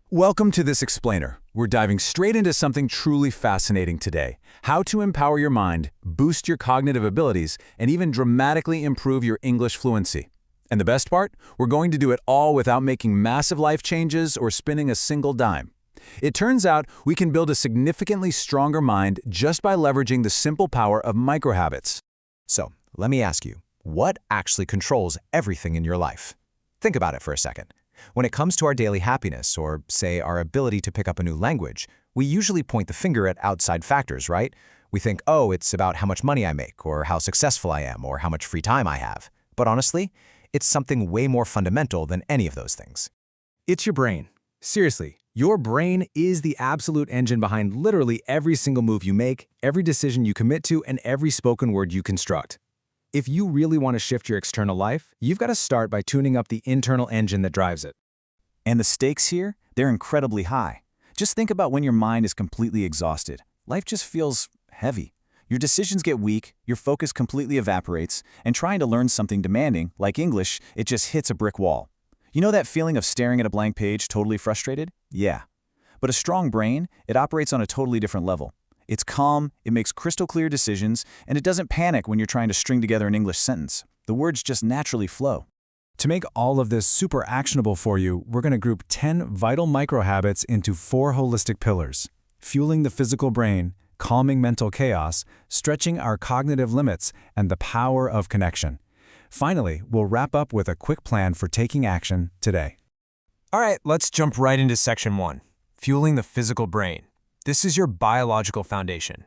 Welcome to this explainer. We're diving straight into something truly fascinating today: how to empower your mind, boost your cognitive abilities, and even dramatically improve your English fluency. And the best part? We're going to do it all without making massive life changes or spending a single dime. It turns out we can build a significantly stronger mind just by leveraging the simple power of microhabits. So, let me ask you, what actually controls everything in your life? Think about it for a second. When it comes to our daily happiness, or say our ability to pick up a new language, we usually point the finger at outside factors, right? We think, oh, it's about how much money I make, or how successful I am, or how much free time I have. But honestly, it's something way more fundamental than any of those things. It's your brain. Seriously, your brain is the absolute engine behind literally every single move you make, every decision you commit to, and every spoken word you construct. If you really want to shift your external life, you've got to start by tuning up the internal engine that drives it. And the stakes here, they're incredibly high. Just think about when your mind is completely exhausted. Life just feels heavy. Your decisions get weak, your focus completely evaporates, and trying to learn something demanding, like English, it just hits a brick wall. You know that feeling of staring at a blank page, totally frustrated? Yeah. But a strong brain, it operates on a totally different level. It's calm, it makes crystal clear decisions, and it doesn't panic when you're trying to string together an English sentence. The words just naturally flow. To make all of this super actionable for you, we're going to group 10 vital microhabits into 4 holistic pillars: fueling the physical brain, calming mental chaos, stretching our cognitive limits, and the power of connection. Finally, we'll wrap up with a quick plan for taking action today. All right, let's jump right into section 1, fueling the physical brain. This is your biological foundation.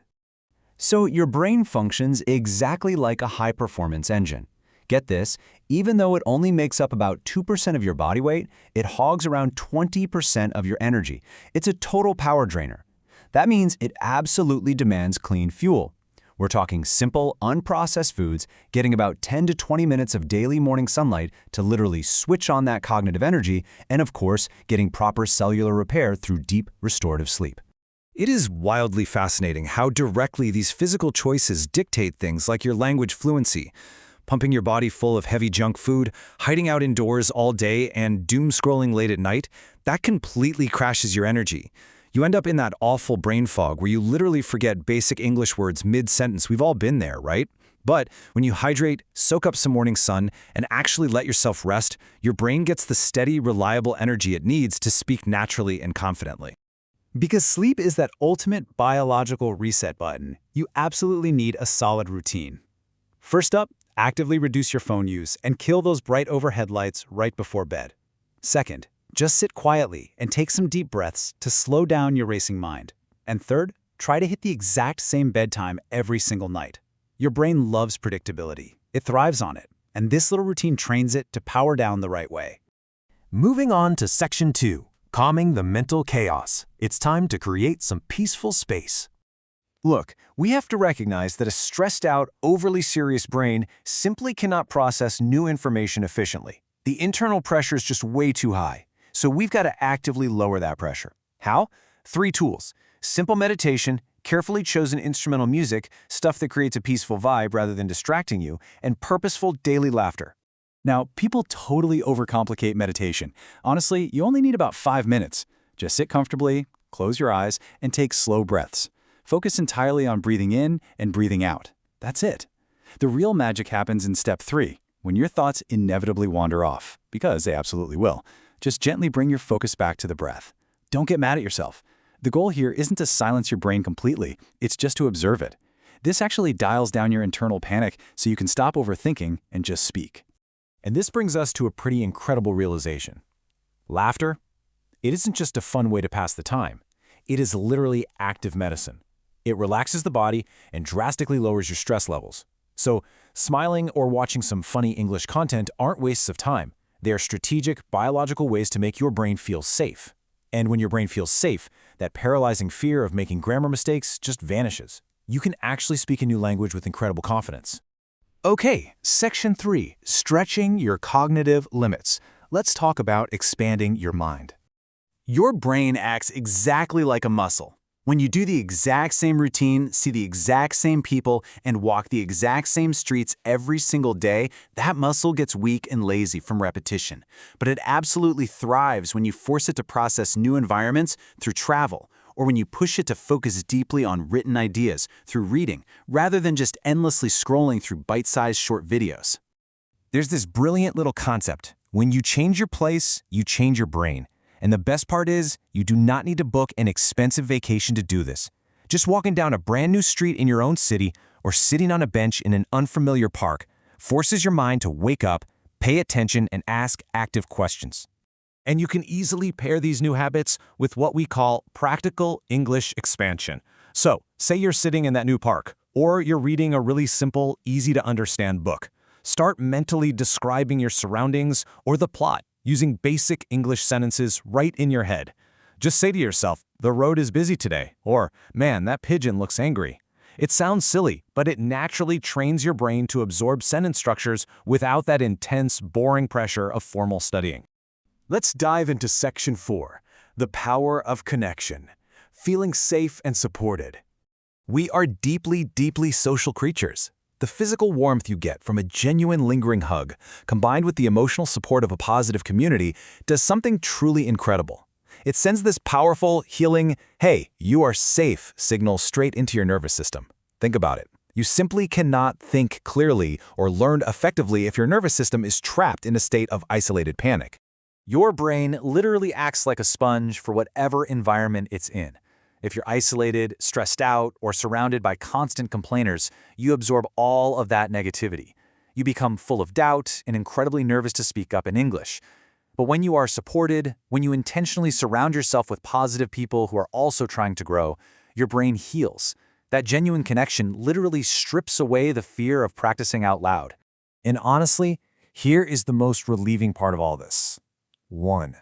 So your brain functions exactly like a high-performance engine. Get this, even though it only makes up about 2% of your body weight, it hogs around 20% of your energy. It's a total power drainer. That means it absolutely demands clean fuel. We're talking simple, unprocessed foods, getting about 10 to 20 minutes of daily morning sunlight to literally switch on that cognitive energy, and of course, getting proper cellular repair through deep, restorative sleep. It is wildly fascinating how directly these physical choices dictate things like your language fluency. Pumping your body full of heavy junk food, hiding out indoors all day, and doom-scrolling late at night, that completely crashes your energy. You end up in that awful brain fog where you literally forget basic English words mid-sentence. We've all been there, right? But when you hydrate, soak up some morning sun, and actually let yourself rest, your brain gets the steady, reliable energy it needs to speak naturally and confidently. Because sleep is that ultimate biological reset button, you absolutely need a solid routine. First up, actively reduce your phone use and kill those bright overhead lights right before bed. Second, just sit quietly and take some deep breaths to slow down your racing mind. And third, try to hit the exact same bedtime every single night. Your brain loves predictability. It thrives on it, and this little routine trains it to power down the right way. Moving on to section 2. Calming the mental chaos. It's time to create some peaceful space. Look, we have to recognize that a stressed out, overly serious brain simply cannot process new information efficiently. The internal pressure is just way too high, so we've got to actively lower that pressure. How? 3 tools: simple meditation, carefully chosen instrumental music, stuff that creates a peaceful vibe rather than distracting you, and purposeful daily laughter. Now, people totally overcomplicate meditation. Honestly, you only need about 5 minutes. Just sit comfortably, close your eyes, and take slow breaths. Focus entirely on breathing in and breathing out. That's it. The real magic happens in step 3, when your thoughts inevitably wander off, because they absolutely will. Just gently bring your focus back to the breath. Don't get mad at yourself. The goal here isn't to silence your brain completely, it's just to observe it. This actually dials down your internal panic so you can stop overthinking and just speak. And this brings us to a pretty incredible realization. Laughter? It isn't just a fun way to pass the time. It is literally active medicine. It relaxes the body and drastically lowers your stress levels. So, smiling or watching some funny English content aren't wastes of time. They are strategic, biological ways to make your brain feel safe. And when your brain feels safe, that paralyzing fear of making grammar mistakes just vanishes. You can actually speak a new language with incredible confidence. Okay, section 3, stretching your cognitive limits. Let's talk about expanding your mind. Your brain acts exactly like a muscle. When you do the exact same routine, see the exact same people, and walk the exact same streets every single day, that muscle gets weak and lazy from repetition. But it absolutely thrives when you force it to process new environments through travel, or when you push it to focus deeply on written ideas through reading, rather than just endlessly scrolling through bite-sized short videos. There's this brilliant little concept. When you change your place, you change your brain. And the best part is, you do not need to book an expensive vacation to do this. Just walking down a brand new street in your own city or sitting on a bench in an unfamiliar park forces your mind to wake up, pay attention, and ask active questions. And you can easily pair these new habits with what we call practical English expansion. So, say you're sitting in that new park, or you're reading a really simple, easy-to-understand book. Start mentally describing your surroundings or the plot, using basic English sentences right in your head. Just say to yourself, "The road is busy today," or "Man, that pigeon looks angry." It sounds silly, but it naturally trains your brain to absorb sentence structures without that intense, boring pressure of formal studying. Let's dive into Section 4, the power of connection, feeling safe and supported. We are deeply, deeply social creatures. The physical warmth you get from a genuine lingering hug, combined with the emotional support of a positive community, does something truly incredible. It sends this powerful, healing, "Hey, you are safe" signal straight into your nervous system. Think about it. You simply cannot think clearly or learn effectively if your nervous system is trapped in a state of isolated panic. Your brain literally acts like a sponge for whatever environment it's in. If you're isolated, stressed out, or surrounded by constant complainers, you absorb all of that negativity. You become full of doubt and incredibly nervous to speak up in English. But when you are supported, when you intentionally surround yourself with positive people who are also trying to grow, your brain heals. That genuine connection literally strips away the fear of practicing out loud. And honestly, here is the most relieving part of all this. 1.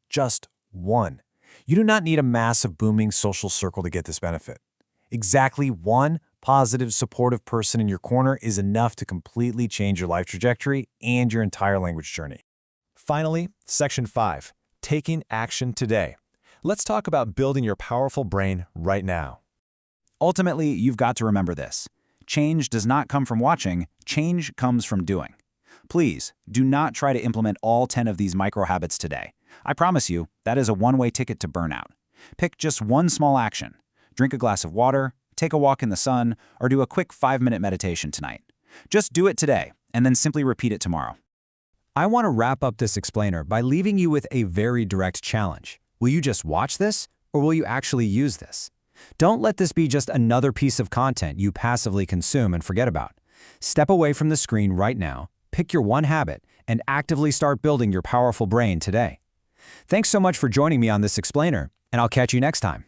Just 1. You do not need a massive, booming social circle to get this benefit. Exactly one positive, supportive person in your corner is enough to completely change your life trajectory and your entire language journey. Finally, Section 5, taking action today. Let's talk about building your powerful brain right now. Ultimately, you've got to remember this. Change does not come from watching, change comes from doing. Please, do not try to implement all 10 of these micro-habits today. I promise you, that is a one-way ticket to burnout. Pick just one small action. Drink a glass of water, take a walk in the sun, or do a quick 5-minute meditation tonight. Just do it today, and then simply repeat it tomorrow. I want to wrap up this explainer by leaving you with a very direct challenge. Will you just watch this, or will you actually use this? Don't let this be just another piece of content you passively consume and forget about. Step away from the screen right now, pick your one habit, and actively start building your powerful brain today. Thanks so much for joining me on this explainer, and I'll catch you next time.